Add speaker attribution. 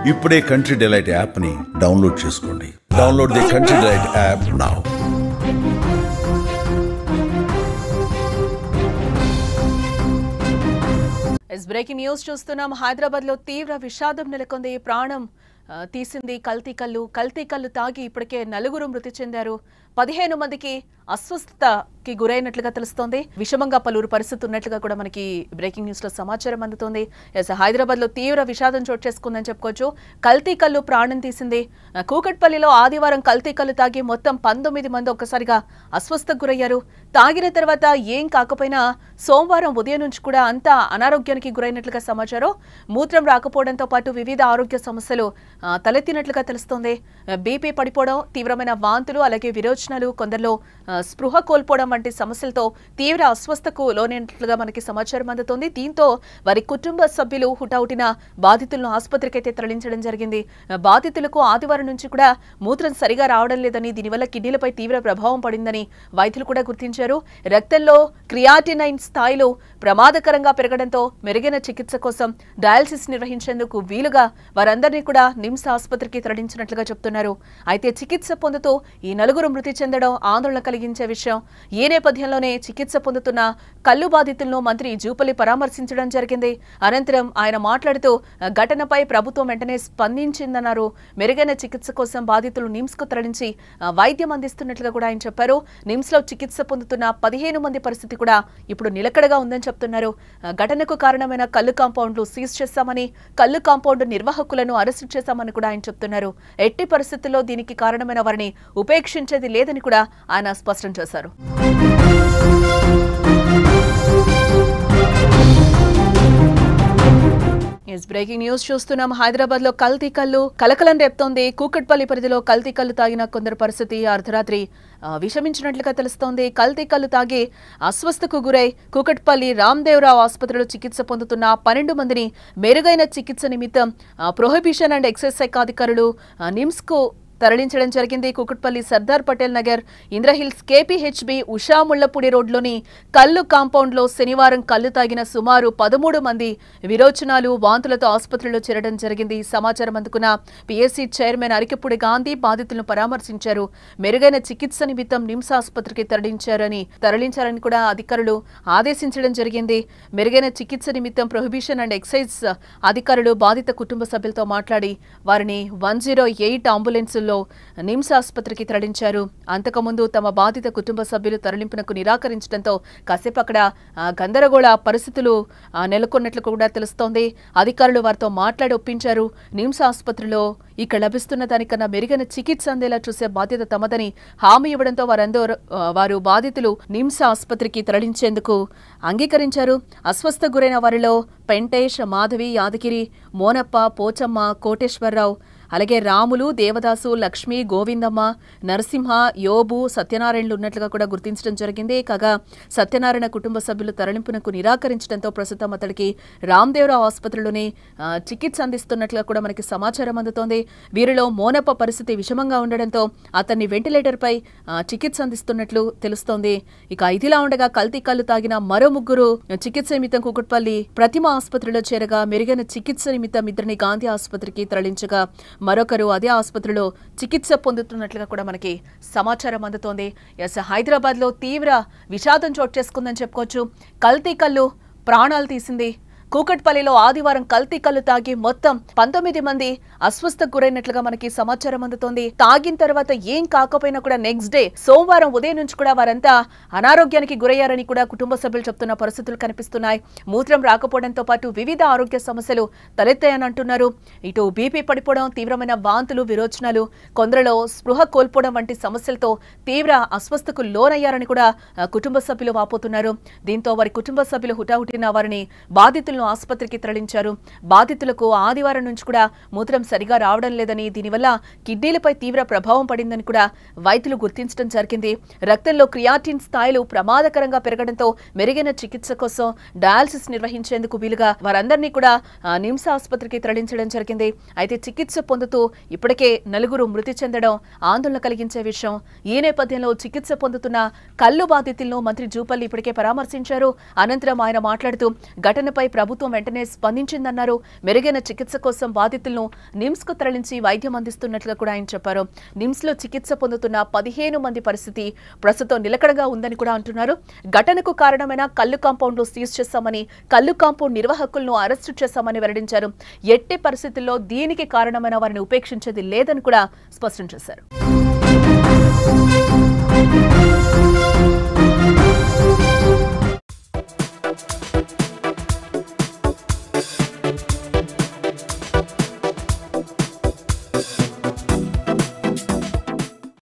Speaker 1: ఇప్పుడే country delight app ని download చేసుకోండి. Download the country delight app now.
Speaker 2: Breaking news చూస్తున్నాం. హైదరాబాద్ లో తీవ్ర విషాదం నెలకొంది. ప్రాణం తీసింది కల్తీ కల్లు తాగి ఇప్పటికే 4 మృతి చెందారు. 15 మందికి అస్వస్థతకి గురైనట్లుగా తెలుస్తోంది. విషమంగా పలువురు పరిస్థితి ఉన్నట్లుగా కూడా మనకి బ్రేకింగ్ న్యూస్ లో సమాచారం అందుతోంది. హైదరాబాద్ లో తీవ్ర విషాదం చోటు చేసుకుందని చెప్పుకోవచ్చు. కల్తీ కల్లు ప్రాణం తీసింది. కూకట్పల్లిలో ఆదివారం కల్తీ కల్లు తాగి మొత్తం 19 మంది ఒక్కసారిగా అస్వస్థకు గురయ్యారు. తాగిన తర్వాత ఏం కాకపోయినా సోమవారం ఉదయం నుంచి కూడా అంతా అనారోగ్యానికి గురైనట్లుగా సమాచారం. మూత్రం రాకపోవడంతో పాటు వివిధ ఆరోగ్య సమస్యలు తలెత్తినట్లుగా తెలుస్తోంది. బీపీ పడిపోవడం, తీవ్రమైన వాంతులు, అలాగే విరోచనాలు, కొందరిలో స్పృహ కోల్పోవడం వంటి సమస్యలతో తీవ్ర అస్వస్థకు లోనైనట్లుగా మనకి సమాచారం అందుతోంది. దీంతో వారి కుటుంబ సభ్యులు హుటాహుటిన బాధితులను ఆసుపత్రికి అయితే తరలించడం జరిగింది. బాధితులకు ఆదివారం నుంచి కూడా మూత్రం సరిగా రావడం లేదని, దీనివల్ల కిడ్నీలపై తీవ్ర ప్రభావం పడిందని వైద్యులు కూడా గుర్తించారు. రక్తంలో క్రియాటినైన్ స్థాయిలు ప్రమాదకరంగా పెరగడంతో మెరుగైన చికిత్స కోసం డయాలసిస్ నిర్వహించేందుకు వీలుగా వారందరినీ కూడా నిమ్స్ ఆసుపత్రికి తరలించినట్లుగా చెప్తున్నారు. అయితే చికిత్స పొందుతూ ఈ 4 మృతి చెందడం ఆందోళన కలిగించే విషయం. ఈ నేపథ్యంలోనే చికిత్స పొందుతున్న కల్లు బాధితులను మంత్రి జూపల్లి పరామర్శించడం జరిగింది. అనంతరం ఆయన మాట్లాడుతూ ఘటనపై ప్రభుత్వం వెంటనే స్పందించిందన్నారు. మెరుగైన చికిత్స కోసం బాధితులు నిమ్స్ కు తరలించి వైద్యం అందిస్తున్నట్లుగా కూడా ఆయన చెప్పారు. నిమ్స్ లో చికిత్స పొందుతున్న 15 మంది పరిస్థితి కూడా ఇప్పుడు నిలకడగా ఉందని చెప్తున్నారు. ఘటనకు కారణమైన కల్లు కాంపౌండ్లు సీజ్ చేశామని, కల్లు కాంపౌండ్ నిర్వాహకులను అరెస్టు చేశామని కూడా ఆయన చెప్తున్నారు. ఎట్టి పరిస్థితుల్లో దీనికి కారణమైన వారిని ఉపేక్షించేది లేదని కూడా ఆయన స్పష్టం చేశారు. బ్రేకింగ్ న్యూస్ చూస్తున్నాం. హైదరాబాద్ లో కల్తీ కల్లు కలకలం రేపుతోంది. కూకట్పల్లి పరిధిలో కల్తీ కల్లు తాగిన కొందరు పరిస్థితి అర్ధరాత్రి విషమించినట్లుగా తెలుస్తోంది. కల్తీ కల్లు తాగి అస్వస్థకు గురై కూకట్పల్లి రామ్దేవరావు ఆసుపత్రిలో చికిత్స పొందుతున్న 12 మందిని మెరుగైన చికిత్స నిమిత్తం ప్రొహిబిషన్ అండ్ ఎక్సైజ్ శాఖ అధికారులు నిమ్స్ కు తరలించడం జరిగింది. కూకట్పల్లి సర్దార్ పటేల్ నగర్, ఇంద్రహిల్స్, కేపీహెచ్బి, ఉషా ముళ్లపూడి రోడ్లోని కల్లు కాంపౌండ్లో శనివారం కల్లు తాగిన సుమారు 13 మంది విరోచనాలు, వాంతులతో ఆసుపత్రిలో చేరడం జరిగింది. సమాచారం అందుకున్న పీఎస్సీ చైర్మన్ అరికెపూడి గాంధీ బాధితులను పరామర్శించారు. మెరుగైన చికిత్స నిమిత్తం నిమ్స్ ఆసుపత్రికి తరలించారని కూడా అధికారులు ఆదేశించడం జరిగింది. మెరుగైన చికిత్స నిమిత్తం ప్రొహిబిషన్ అండ్ ఎక్సైజ్ అధికారులు బాధిత కుటుంబ సభ్యులతో మాట్లాడి వారిని 108 అంబులెన్సుల్లో నిమ్స్ ఆసుపత్రికి తరలించారు. అంతకుముందు తమ బాధిత కుటుంబ సభ్యులు తరలింపునకు నిరాకరించడంతో కాసేపు అక్కడ గందరగోళ పరిస్థితులు నెలకొన్నట్లు కూడా తెలుస్తోంది. అధికారులు వారితో మాట్లాడి ఒప్పించారు. నిమ్స్ ఆసుపత్రిలో ఇక్కడ లభిస్తున్న దానికన్నా మెరుగైన చికిత్స అందేలా చూసే బాధ్యత తమదని హామీ ఇవ్వడంతో వారు బాధితులు నిమ్స్ ఆసుపత్రికి తరలించేందుకు అంగీకరించారు. అస్వస్థ గురైన వారిలో పెంటేష్, మాధవి, యాదగిరి, మోనప్ప, పోచమ్మ, కోటేశ్వరరావు, అలాగే రాములు, దేవదాసు, లక్ష్మి, గోవిందమ్మ, నరసింహ, యోబు, సత్యనారాయణలు ఉన్నట్లుగా కూడా గుర్తించడం జరిగింది. కాగా సత్యనారాయణ కుటుంబ సభ్యులు తరలింపునకు నిరాకరించడంతో ప్రస్తుతం అతడికి రామ్దేవరావు ఆసుపత్రిలోనే చికిత్స అందిస్తున్నట్లుగా కూడా మనకి సమాచారం అందుతోంది. వీరిలో మోనప్ప పరిస్థితి విషమంగా ఉండడంతో అతన్ని వెంటిలేటర్పై చికిత్స అందిస్తున్నట్లు తెలుస్తోంది. ఇక ఇదిలా ఉండగా కల్తీ కల్లు తాగిన మరో 3 చికిత్స నిమిత్తం కూకట్పల్లి ప్రతిమ ఆసుపత్రిలో చేరగా మెరుగైన చికిత్స నిమిత్తం 2 గాంధీ ఆసుపత్రికి తరలించగా మరొకరు అదే ఆసుపత్రిలో చికిత్స పొందుతున్నట్లుగా కూడా మనకి సమాచారం అందుతోంది. హైదరాబాద్ లో తీవ్ర విషాదం చోటు చేసుకుందని చెప్పుకోవచ్చు. కల్తీ కల్లు ప్రాణాలు తీసింది. కూకట్పల్లిలో ఆదివారం కల్తీ కల్లు తాగి మొత్తం 19 మంది అస్వస్థకు గురైనట్లుగా మనకి సమాచారం అందుతోంది. తాగిన తర్వాత ఏం కాకపోయినా కూడా నెక్స్ట్ డే సోమవారం ఉదయం నుంచి కూడా వారంతా అనారోగ్యానికి గురయ్యారని కూడా కుటుంబ సభ్యులు చెప్తున్న పరిస్థితులు కనిపిస్తున్నాయి. మూత్రం రాకపోవడంతో పాటు వివిధ ఆరోగ్య సమస్యలు తలెత్తాయని అంటున్నారు. ఇటు బీపీ పడిపోవడం, తీవ్రమైన వాంతులు, విరోచనాలు, కొందరిలో స్పృహ కోల్పోవడం వంటి సమస్యలతో తీవ్ర అస్వస్థకు లోనయ్యారని కూడా కుటుంబ సభ్యులు వాపోతున్నారు. దీంతో వారి కుటుంబ సభ్యులు హుటాహుటిన వారిని బాధితులను ఆసుపత్రికి తరలించారు. బాధితులకు ఆదివారం నుంచి కూడా మూత్రం సరిగా రావడం లేదని, దీనివల్ల కిడ్నీలపై తీవ్ర ప్రభావం పడిందని కూడా వైద్యులు గుర్తించడం జరిగింది. రక్తంలో క్రియాటిన్ స్థాయిలు ప్రమాదకరంగా పెరగడంతో మెరుగైన చికిత్స కోసం డయాలసిస్ నిర్వహించేందుకు వీలుగా వారందరినీ కూడా నిమ్స్ ఆసుపత్రికి తరలించడం జరిగింది. అయితే చికిత్స పొందుతూ ఇప్పటికే 4 మృతి చెందడం ఆందోళన కలిగించే విషయం. ఈ నేపథ్యంలో చికిత్స పొందుతున్న కల్లు బాధితులను మంత్రి జూపల్లి ఇప్పటికే పరామర్శించారు. అనంతరం ఆయన మాట్లాడుతూ ఘటనపై ప్రభుత్వం వెంటనే స్పందించిందన్నారు. మెరుగైన చికిత్స కోసం బాధితులను నిమ్స్ కు తరలించి వైద్యం అందిస్తున్నట్లుగా కూడా ఆయన చెప్పారు. నిమ్స్ లో చికిత్స పొందుతున్న 15 మంది పరిస్థితి ప్రస్తుతం నిలకడగా ఉందని కూడా అంటున్నారు. ఘటనకు కారణమైన కల్లు కాంపౌండ్ సీజ్ చేశామని, కల్లు కాంపౌండ్ నిర్వాహకులను అరెస్టు చేశామని వెల్లడించారు. ఎట్టి పరిస్థితుల్లో దీనికి కారణమైన వారిని ఉపేక్షించేది లేదని కూడా స్పష్టం చేశారు.